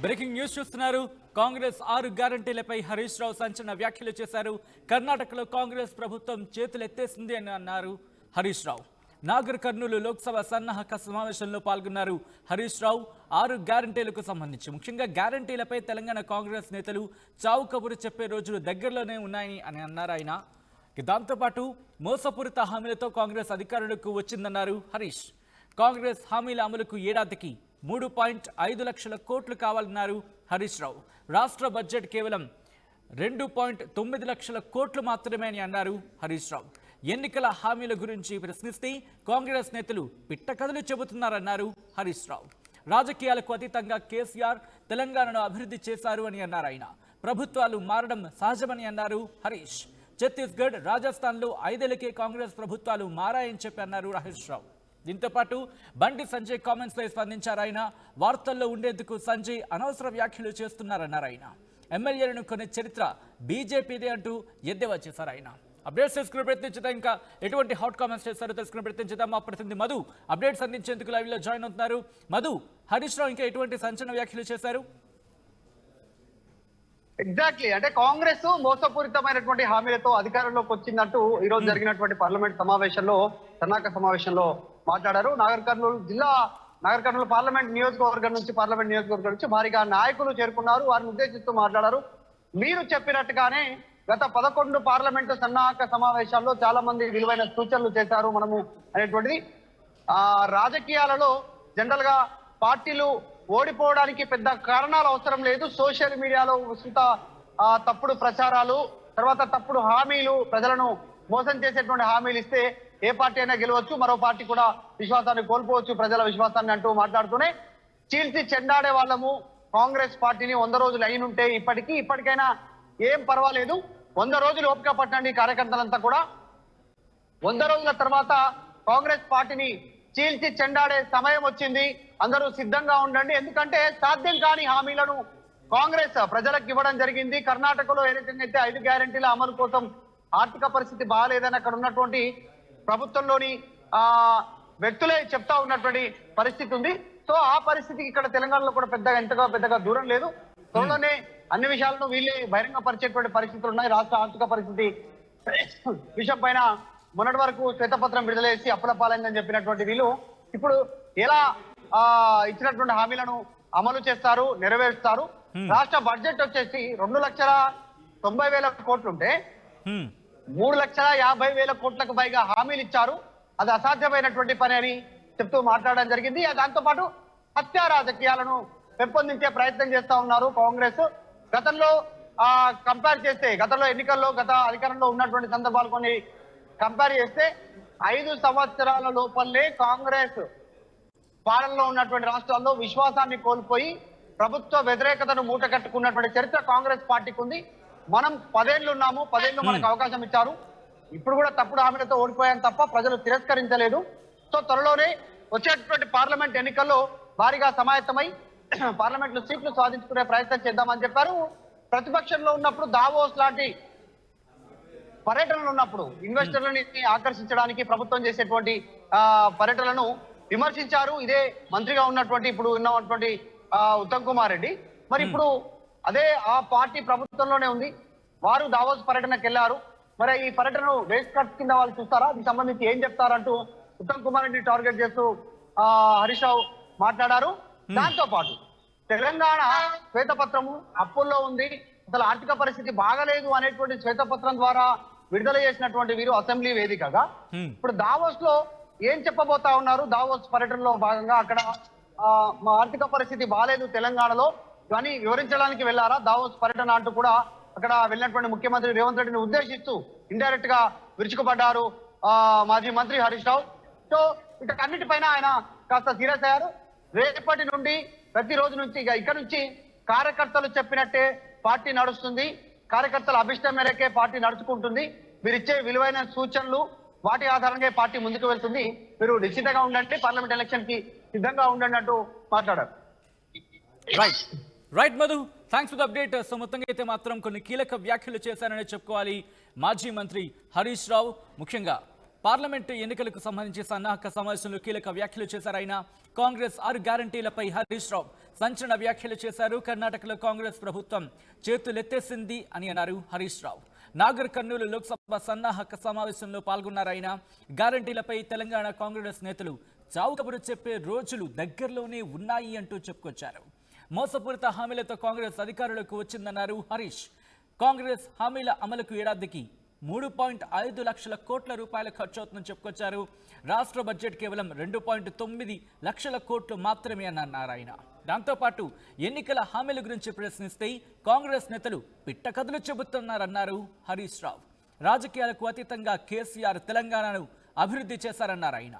Breaking news చూస్తున్నారు. కాంగ్రెస్ 6 గ్యారంటీలపై హరీష్ రావు సంచలన వ్యాఖ్యలు చేశారు. కర్ణాటకలో కాంగ్రెస్ ప్రభుత్వం చేతులెత్తేసింది అని అన్నారు హరీష్ రావు. నాగర్ కర్నూలు లోక్సభ సన్నాహక సమావేశంలో పాల్గొన్నారు హరీష్ రావు. 6 గ్యారంటీలకు సంబంధించి ముఖ్యంగా గ్యారంటీలపై తెలంగాణ కాంగ్రెస్ నేతలు చావు కబురు చెప్పే రోజులు దగ్గరలోనే ఉన్నాయని అని అన్నారు ఆయన. దాంతోపాటు మోసపూరిత హామీలతో కాంగ్రెస్ అధికారులకు వచ్చిందన్నారు హరీష్. కాంగ్రెస్ హామీల అమలుకు ఏడాదికి 3.5 లక్షల కోట్లు కావాలన్నారు హరీష్ రావు. రాష్ట్ర బడ్జెట్ కేవలం 2.9 లక్షల కోట్లు మాత్రమే అని అన్నారు హరీష్ రావు. ఎన్నికల హామీల గురించి ప్రశ్నిస్తే కాంగ్రెస్ నేతలు పిట్టకథలు చెబుతున్నారన్నారు హరీష్ రావు. రాజకీయాలకు అతీతంగా కేసీఆర్ తెలంగాణను అభివృద్ధి చేశారు అని అన్నారు ఆయన. ప్రభుత్వాలు మారడం సహజమని అన్నారు హరీష్. ఛత్తీస్గఢ్, రాజస్థాన్లో 5 ఏళ్లకే కాంగ్రెస్ ప్రభుత్వాలు మారాయని చెప్పి అన్నారు హరీష్ రావు. దీంతో పాటు బండి సంజయ్ కామెంట్స్పై స్పందించారు ఆయన. వార్తల్లో ఉండేందుకు సంజయ్ అనవసర వ్యాఖ్యలు చేస్తున్నారన్నారు ఆయన. ఎమ్మెల్యేలను కొనే చరిత్ర బీజేపీదే అంటూ ఎద్దేవా చేశారు ఆయన. అప్డేట్స్ తెలుసుకునే ప్రయత్నించుదాం. ఇంకా ఎటువంటి హాట్ కామెంట్స్ చేస్తారో తెలుసుకునే ప్రయత్నించుదాం. మా ప్రతినిధి మధు అప్డేట్స్ అందించేందుకు లైవ్లో జాయిన్ అవుతున్నారు. మధు, హరీష్ రావు ఇంకా ఎటువంటి సంచలన వ్యాఖ్యలు చేశారు? ఎగ్జాక్ట్లీ, అంటే కాంగ్రెస్ మోసపూరితమైనటువంటి హామీలతో అధికారంలోకి వచ్చిందంటూ ఈ రోజు జరిగినటువంటి పార్లమెంట్ సమావేశంలో సన్నాహక సమావేశంలో మాట్లాడారు. నాగర్ కర్నూలు పార్లమెంట్ నియోజకవర్గం నుంచి భారీగా నాయకులు చేరుకున్నారు. వారిని ఉద్దేశిస్తూ మాట్లాడారు. మీరు చెప్పినట్టుగానే గత 11 పార్లమెంటు సన్నాహక సమావేశాల్లో చాలా మంది విలువైన సూచనలు చేశారు మనము అనేటువంటిది. రాజకీయాలలో జనరల్ గా పార్టీలు ఓడిపోవడానికి పెద్ద కారణాలు అవసరం లేదు. సోషల్ మీడియాలో ఉచిత తప్పుడు ప్రచారాలు, తర్వాత తప్పుడు హామీలు, ప్రజలను మోసం చేసేటువంటి హామీలు ఇస్తే ఏ పార్టీ అయినా గెలవచ్చు, మరో పార్టీ కూడా విశ్వాసాన్ని కోల్పోవచ్చు, ప్రజల విశ్వాసాన్ని అంటూ మాట్లాడుతూనే చీల్చి చెండాడే వాళ్ళము కాంగ్రెస్ పార్టీని 100 రోజులు అయినుంటే ఇప్పటికైనా ఏం పర్వాలేదు, 100 రోజులు ఓపిక పట్టండి కార్యకర్తలంతా కూడా. 100 రోజుల తర్వాత కాంగ్రెస్ పార్టీని చీల్చి చెండాడే సమయం వచ్చింది, అందరూ సిద్ధంగా ఉండండి. ఎందుకంటే సాధ్యం కాని హామీలను కాంగ్రెస్ ప్రజలకు ఇవ్వడం జరిగింది. కర్ణాటకలో ఏ రకంగా అయితే 5 గ్యారంటీల అమలు కోసం ఆర్థిక పరిస్థితి బాగాలేదని అక్కడ ఉన్నటువంటి ప్రభుత్వంలోని వ్యక్తులే చెప్తా ఉన్నటువంటి పరిస్థితి ఉంది. సో ఆ పరిస్థితికి ఇక్కడ తెలంగాణలో కూడా పెద్దగా దూరం లేదు. త్వరలోనే అన్ని విషయాలను వీళ్ళే బహిరంగ పరిచేటువంటి పరిస్థితులు ఉన్నాయి. రాష్ట్ర ఆర్థిక పరిస్థితి విషయం పైన మొన్నటి వరకు శ్వేతపత్రం విడుదల చేసి అప్పులపాలైందని చెప్పినటువంటి వీళ్ళు ఇప్పుడు ఎలా ఇచ్చినటువంటి హామీలను అమలు చేస్తారు, నెరవేరుస్తారు. రాష్ట్ర బడ్జెట్ వచ్చేసి 2,90,000 కోట్లుంటే 3,50,000 కోట్లకు పైగా హామీలు ఇచ్చారు. అది అసాధ్యమైనటువంటి పని అని చెప్తూ మాట్లాడడం జరిగింది. దాంతో పాటు హత్యా రాజకీయాలను పెంపొందించే ప్రయత్నం చేస్తా ఉన్నారు కాంగ్రెస్. గతంలో కంపేర్ చేస్తే, గతంలో ఎన్నికల్లో గత అధికారంలో ఉన్నటువంటి సందర్భాలు కొన్ని కంపేర్ చేస్తే 5 సంవత్సరాల లోపలే కాంగ్రెస్ పాలనలో ఉన్నటువంటి రాష్ట్రాల్లో విశ్వాసాన్ని కోల్పోయి ప్రభుత్వ వ్యతిరేకతను మూట కట్టుకున్నటువంటి చరిత్ర కాంగ్రెస్ పార్టీకి ఉంది. మనం 10 ఏళ్ళు ఉన్నాము, 10 ఏళ్ళు మనకు అవకాశం ఇచ్చారు. ఇప్పుడు కూడా తప్పుడు హామీలతో ఓడిపోయాం తప్ప ప్రజలు తిరస్కరించలేదు. సో త్వరలోనే వచ్చేటువంటి పార్లమెంట్ ఎన్నికల్లో భారీగా సమాయత్తమై పార్లమెంట్ లో సీట్లు సాధించుకునే ప్రయత్నం చేద్దామని చెప్పారు. ప్రతిపక్షంలో ఉన్నప్పుడు దావోస్ లాంటి పర్యటనలు ఉన్నప్పుడు ఇన్వెస్టర్లని ఆకర్షించడానికి ప్రభుత్వం చేసేటువంటి పర్యటనలను విమర్శించారు. ఇదే మంత్రిగా ఉన్నటువంటి ఇప్పుడు ఉన్నటువంటి ఉత్తమ్ కుమార్ రెడ్డి. మరి ఇప్పుడు అదే ఆ పార్టీ ప్రభుత్వంలోనే ఉంది, వారు దావోస్ పర్యటనకు వెళ్లారు. మరి ఈ పర్యటనను వేస్ట్ కట్ కింద వాళ్ళు చూస్తారా, దీనికి సంబంధించి ఏం చెప్తారంటూ ఉత్తమ్ కుమార్ రెడ్డి టార్గెట్ చేస్తూ హరీష్ రావు మాట్లాడారు. దాంతో పాటు తెలంగాణ శ్వేతపత్రము అప్పుల్లో ఉంది, అసలు ఆర్థిక పరిస్థితి బాగలేదు అనేటువంటి శ్వేతపత్రం ద్వారా విడుదల చేసినటువంటి వీరు అసెంబ్లీ వేదికగా ఇప్పుడు దావోస్ లో ఏం చెప్పబోతా ఉన్నారు? దావోస్ పర్యటనలో భాగంగా అక్కడ మా ఆర్థిక పరిస్థితి బాగాలేదు తెలంగాణలో కానీ వివరించడానికి వెళ్లారా దావోస్ పర్యటన అంటూ కూడా అక్కడ వెళ్ళినటువంటి ముఖ్యమంత్రి రేవంత్ రెడ్డిని ఉద్దేశిస్తూ ఇండైరెక్ట్ గా విరుచుకుపడ్డారు మాజీ మంత్రి హరీష్ రావు. సో వీటన్నిటిపైన ఆయన కాస్త సీరియస్ అయ్యారు. రేపటి నుండి ప్రతిరోజు నుంచి ఇక్కడ నుంచి కార్యకర్తలు చెప్పినట్టే పార్టీ నడుస్తుంది, కార్యకర్తల అభిష్టం మేరకే పార్టీ నడుచుకుంటుంది. మీరు ఇచ్చే విలువైన సూచనలు వాటి ఆధారంగా పార్టీ ముందుకు వెళ్తుంది, మీరు నిశ్చితంగా ఉండండి, పార్లమెంట్ ఎలక్షన్ కి సిద్ధంగా ఉండండి అంటూ మాట్లాడారు. Right Madhu, thanks for the update. So మొత్తంగా అయితే మాత్రం కొన్ని కీలక వ్యాఖ్యలు చేశారని చెప్పుకోవాలి మాజీ మంత్రి హరీష్ రావు. ముఖ్యంగా పార్లమెంటు ఎన్నికలకు సంబంధించి సన్నాహక సమావేశంలో కీలక వ్యాఖ్యలు చేశారు ఆయన. కాంగ్రెస్ 6 గ్యారంటీలపై హరీష్ రావు సంచలన వ్యాఖ్యలు చేశారు. కర్ణాటకలో కాంగ్రెస్ ప్రభుత్వం చేతులెత్తేసింది అని అన్నారు హరీష్ రావు. నాగర్ కర్నూలు లోక్సభ సన్నాహక సమావేశంలో పాల్గొన్నారు ఆయన. గ్యారంటీలపై తెలంగాణ కాంగ్రెస్ నేతలు చావు కబురు చెప్పే రోజులు దగ్గరలోనే ఉన్నాయి అంటూ చెప్పుకొచ్చారు. మోసపూరిత హామీలతో కాంగ్రెస్ అధికారులకు వచ్చిందన్నారు హరీష్. కాంగ్రెస్ హామీల అమలుకు ఏడాదికి 3.5 లక్షల కోట్ల రూపాయల ఖర్చు అవుతుందని చెప్పుకొచ్చారు. రాష్ట్ర బడ్జెట్ కేవలం 2.9 లక్షల కోట్లు మాత్రమే అన్నారు ఆయన. దాంతోపాటు ఎన్నికల హామీల గురించి ప్రశ్నిస్తే కాంగ్రెస్ నేతలు పిట్ట కథలు చెబుతున్నారన్నారు హరీష్ రావు. రాజకీయాలకు అతీతంగా కేసీఆర్ తెలంగాణను అభివృద్ధి చేశారన్నారు ఆయన.